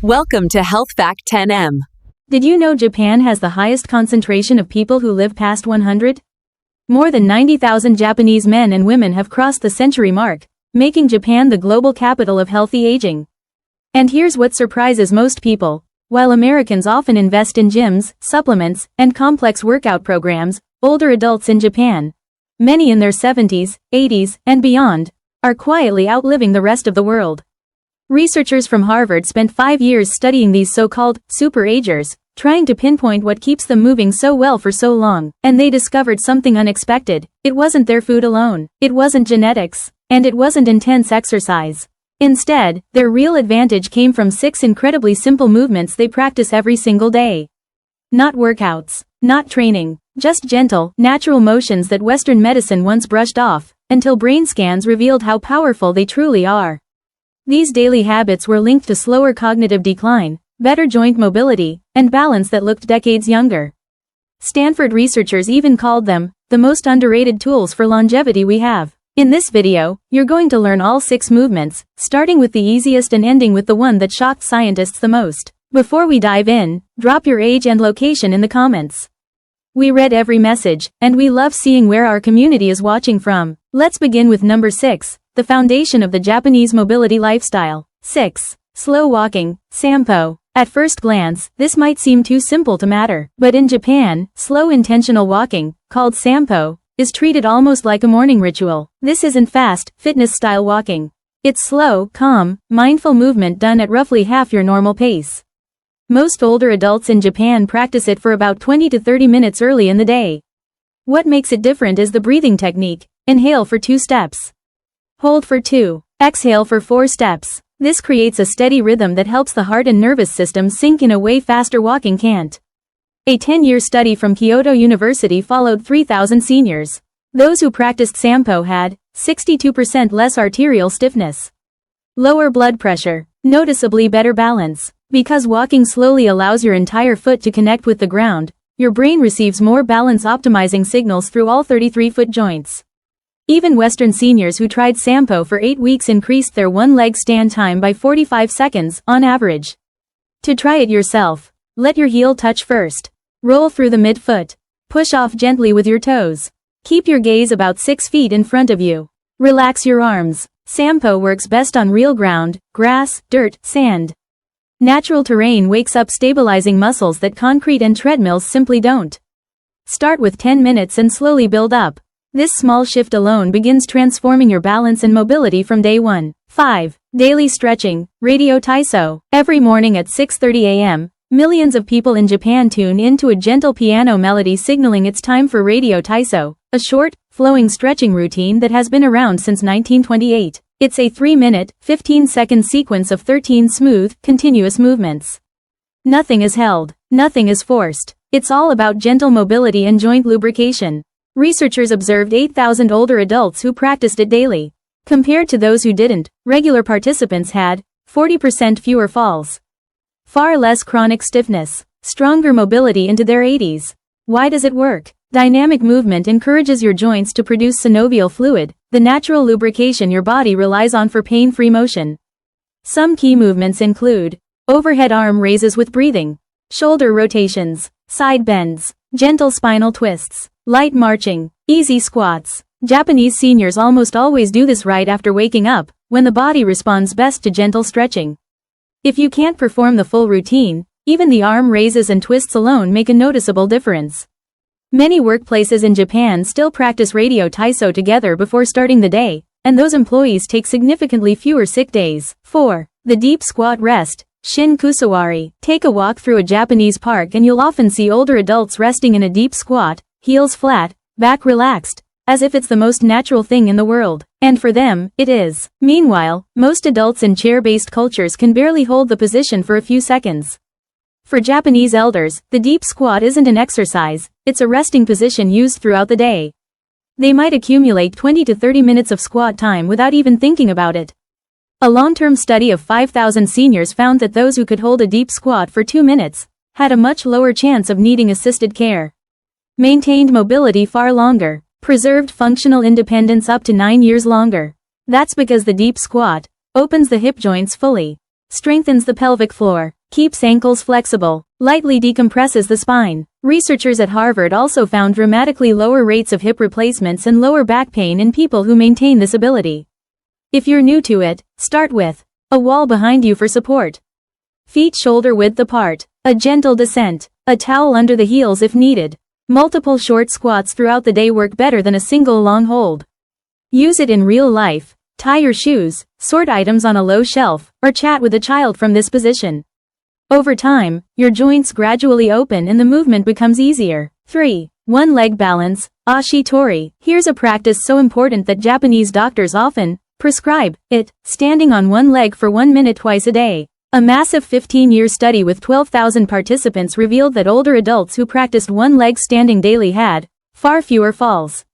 Welcome to Health Fact 10M. Did you know Japan has the highest concentration of people who live past 100? More than 90,000 Japanese men and women have crossed the century mark, making Japan the global capital of healthy aging. And here's what surprises most people. While Americans often invest in gyms, supplements, and complex workout programs, older adults in Japan, many in their 70s, 80s, and beyond, are quietly outliving the rest of the world. Researchers from Harvard spent 5 years studying these so-called super-agers, trying to pinpoint what keeps them moving so well for so long, and they discovered something unexpected. It wasn't their food alone, it wasn't genetics, and it wasn't intense exercise. Instead, their real advantage came from 6 incredibly simple movements they practice every single day. Not workouts, not training, just gentle, natural motions that Western medicine once brushed off, until brain scans revealed how powerful they truly are. These daily habits were linked to slower cognitive decline, better joint mobility, and balance that looked decades younger. Stanford researchers even called them the most underrated tools for longevity we have. In this video, you're going to learn all 6 movements, starting with the easiest and ending with the one that shocked scientists the most. Before we dive in, drop your age and location in the comments. We read every message, and we love seeing where our community is watching from. Let's begin with number 6, the foundation of the Japanese mobility lifestyle. 6. Slow walking, Sampo. At first glance, this might seem too simple to matter, but in Japan, slow intentional walking, called Sampo, is treated almost like a morning ritual. This isn't fast, fitness-style walking. It's slow, calm, mindful movement done at roughly half your normal pace. Most older adults in Japan practice it for about 20 to 30 minutes early in the day. What makes it different is the breathing technique. Inhale for 2 steps. Hold for 2. Exhale for 4 steps. This creates a steady rhythm that helps the heart and nervous system sync in a way faster walking can't. A 10-year study from Kyoto University followed 3,000 seniors. Those who practiced Sampo had 62% less arterial stiffness, lower blood pressure, noticeably better balance. Because walking slowly allows your entire foot to connect with the ground, your brain receives more balance-optimizing signals through all 33 foot joints. Even Western seniors who tried Sampo for 8 weeks increased their one-leg stand time by 45 seconds, on average. To try it yourself, let your heel touch first. Roll through the midfoot. Push off gently with your toes. Keep your gaze about 6 feet in front of you. Relax your arms. Sampo works best on real ground, grass, dirt, sand. Natural terrain wakes up stabilizing muscles that concrete and treadmills simply don't. Start with 10 minutes and slowly build up. This small shift alone begins transforming your balance and mobility from day 1. 5. Daily stretching, Radio Taiso. Every morning at 6:30 a.m., millions of people in Japan tune into a gentle piano melody signaling it's time for Radio Taiso, a short, flowing stretching routine that has been around since 1928. It's a 3-minute, 15-second sequence of 13 smooth, continuous movements. Nothing is held, nothing is forced. It's all about gentle mobility and joint lubrication. Researchers observed 8,000 older adults who practiced it daily. Compared to those who didn't, regular participants had 40% fewer falls, far less chronic stiffness, stronger mobility into their 80s. Why does it work? Dynamic movement encourages your joints to produce synovial fluid, the natural lubrication your body relies on for pain-free motion. Some key movements include overhead arm raises with breathing, shoulder rotations, side bends, gentle spinal twists, light marching, easy squats. Japanese seniors almost always do this right after waking up, when the body responds best to gentle stretching. If you can't perform the full routine, even the arm raises and twists alone make a noticeable difference. Many workplaces in Japan still practice Radio Taiso together before starting the day, and those employees take significantly fewer sick days. 4. The deep squat rest, Shin Kusawari. Take a walk through a Japanese park and you'll often see older adults resting in a deep squat, heels flat, back relaxed, as if it's the most natural thing in the world. And for them, it is. Meanwhile, most adults in chair-based cultures can barely hold the position for a few seconds. For Japanese elders, the deep squat isn't an exercise, it's a resting position used throughout the day. They might accumulate 20 to 30 minutes of squat time without even thinking about it. A long-term study of 5,000 seniors found that those who could hold a deep squat for 2 minutes had a much lower chance of needing assisted care, maintained mobility far longer, preserved functional independence up to 9 years longer. That's because the deep squat opens the hip joints fully. strengthens the pelvic floor, keeps ankles flexible, lightly decompresses the spine. Researchers at Harvard also found dramatically lower rates of hip replacements and lower back pain in people who maintain this ability. If you're new to it, start with a wall behind you for support. Feet shoulder width apart, a gentle descent, a towel under the heels if needed. Multiple short squats throughout the day work better than a single long hold. Use it in real life. Tie your shoes, sort items on a low shelf, or chat with a child from this position. Over time, your joints gradually open and the movement becomes easier. 3. One leg balance, Ashi-tori. Here's a practice so important that Japanese doctors often prescribe it, standing on one leg for 1 minute twice a day. A massive 15-year study with 12,000 participants revealed that older adults who practiced one-leg standing daily had far fewer falls,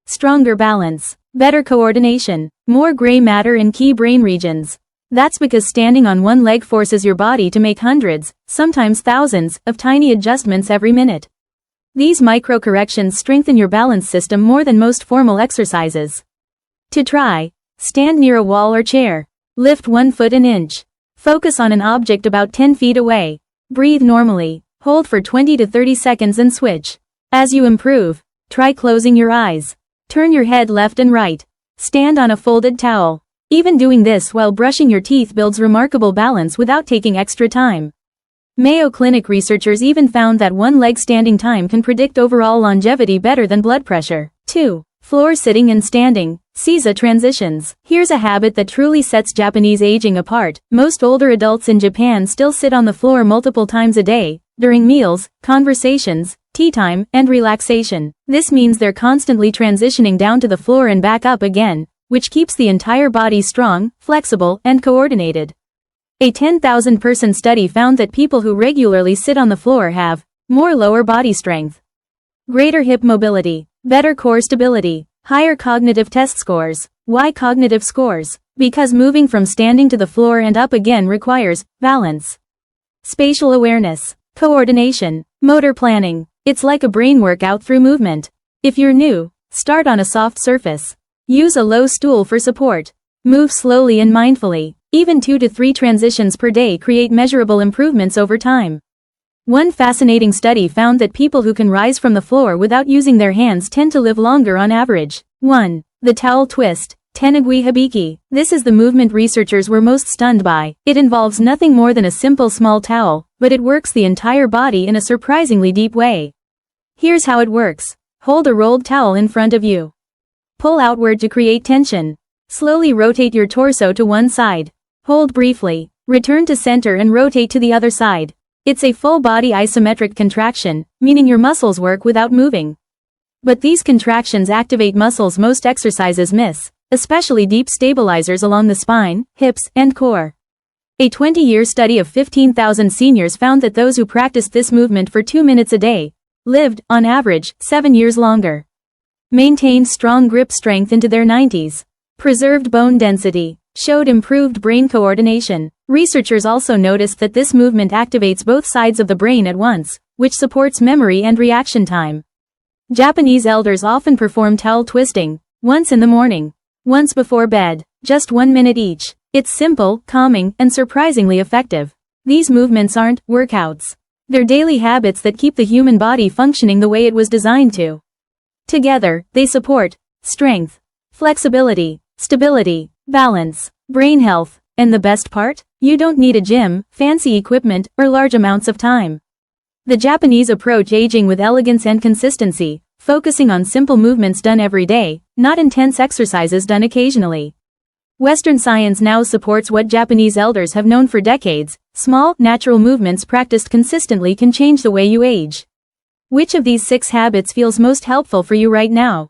stronger balance, better coordination, more gray matter in key brain regions. That's because standing on one leg forces your body to make hundreds, sometimes thousands, of tiny adjustments every minute. These micro-corrections strengthen your balance system more than most formal exercises. To try, stand near a wall or chair. Lift 1 foot an inch. Focus on an object about 10 feet away. Breathe normally. Hold for 20 to 30 seconds and switch. As you improve, try closing your eyes. Turn your head left and right. Stand on a folded towel. Even doing this while brushing your teeth builds remarkable balance without taking extra time. Mayo Clinic researchers even found that one-leg standing time can predict overall longevity better than blood pressure. 2. Floor sitting and standing, Seiza transitions. Here's a habit that truly sets Japanese aging apart. Most older adults in Japan still sit on the floor multiple times a day, during meals, conversations, tea time, and relaxation. This means they're constantly transitioning down to the floor and back up again, which keeps the entire body strong, flexible, and coordinated. A 10,000-person study found that people who regularly sit on the floor have more lower body strength, greater hip mobility, better core stability, higher cognitive test scores. Why cognitive scores? Because moving from standing to the floor and up again requires balance, spatial awareness, coordination, motor planning. It's like a brain workout through movement. If you're new, start on a soft surface. Use a low stool for support. Move slowly and mindfully. Even 2 to 3 transitions per day create measurable improvements over time. One fascinating study found that people who can rise from the floor without using their hands tend to live longer on average. 1. The towel twist, Tenugui Hibiki. This is the movement researchers were most stunned by. It involves nothing more than a simple small towel, but it works the entire body in a surprisingly deep way. Here's how it works. Hold a rolled towel in front of you. Pull outward to create tension. Slowly rotate your torso to one side. Hold briefly. Return to center and rotate to the other side. It's a full-body isometric contraction, meaning your muscles work without moving. But these contractions activate muscles most exercises miss, especially deep stabilizers along the spine, hips, and core. A 20-year study of 15,000 seniors found that those who practiced this movement for 2 minutes a day lived, on average, 7 years longer. Maintained strong grip strength into their 90s. Preserved bone density. Showed improved brain coordination. Researchers also noticed that this movement activates both sides of the brain at once, which supports memory and reaction time. Japanese elders often perform towel twisting, once in the morning, once before bed, just 1 minute each. It's simple, calming, and surprisingly effective. These movements aren't workouts. They're daily habits that keep the human body functioning the way it was designed to. Together, they support strength, flexibility, stability, balance, brain health, and the best part? You don't need a gym, fancy equipment, or large amounts of time. The Japanese approach aging with elegance and consistency, focusing on simple movements done every day, not intense exercises done occasionally. Western science now supports what Japanese elders have known for decades: small, natural movements practiced consistently can change the way you age. Which of these 6 habits feels most helpful for you right now?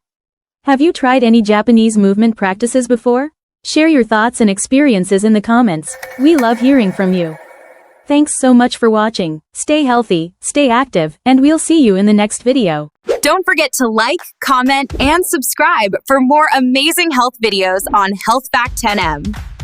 Have you tried any Japanese movement practices before? Share your thoughts and experiences in the comments. We love hearing from you. Thanks so much for watching. Stay healthy, stay active, and we'll see you in the next video. Don't forget to like, comment, and subscribe for more amazing health videos on Health Fact 10M.